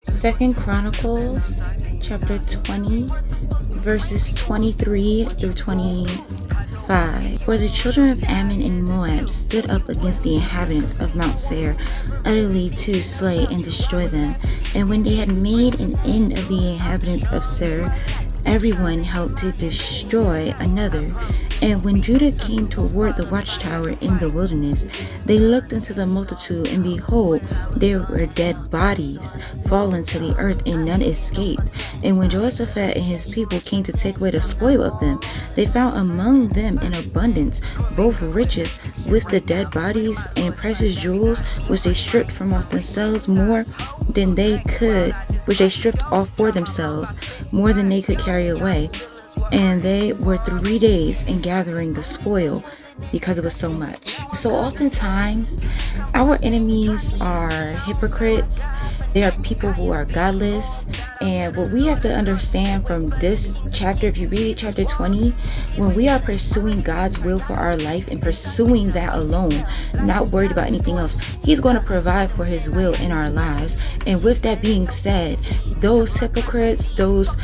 Second Chronicles chapter 20 verses 23 through 25. For the children of Ammon and Moab stood up against the inhabitants of Mount Seir, utterly to slay and destroy them. And when they had made an end of the inhabitants of Seir, everyone helped to destroy another. And when Judah came toward the watchtower in the wilderness, they looked into the multitude, and behold, there were dead bodies fallen to the earth, and none escaped. And when Jehoshaphat and his people came to take away the spoil of them, they found among them in abundance both riches with the dead bodies and precious jewels, which they stripped from off themselves more than they could, which they stripped off for themselves more than they could carry away. And they were 3 days in gathering the spoil because it was so much. So oftentimes our enemies are hypocrites. They are people who are godless. And what we have to understand from this chapter, if you read chapter 20, when we are pursuing God's will for our life and pursuing that alone, not worried about anything else, He's going to provide for His will in our lives. And with that being said, those hypocrites, those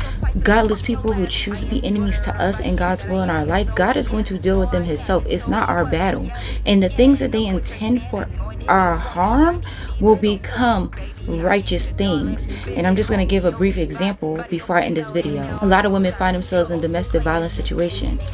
godless people who choose to be enemies to us and God's will in our life, God is going to deal with them Himself. It's not our battle. And the things that they intend for our harm will become righteous things. And I'm just going to give a brief example before I end this video. A lot of women find themselves in domestic violence situations.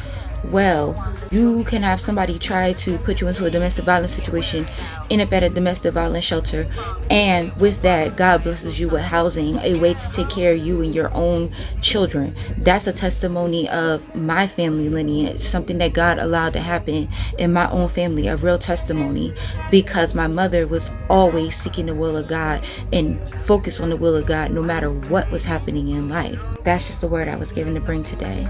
Well, you can have somebody try to put you into a domestic violence situation, end up at a domestic violence shelter, and with that, God blesses you with housing, a way to take care of you and your own children. That's a testimony of my family lineage, something that God allowed to happen in my own family, a real testimony, because my mother was always seeking the will of God and focused on the will of God no matter what was happening in life. That's just the word I was given to bring today.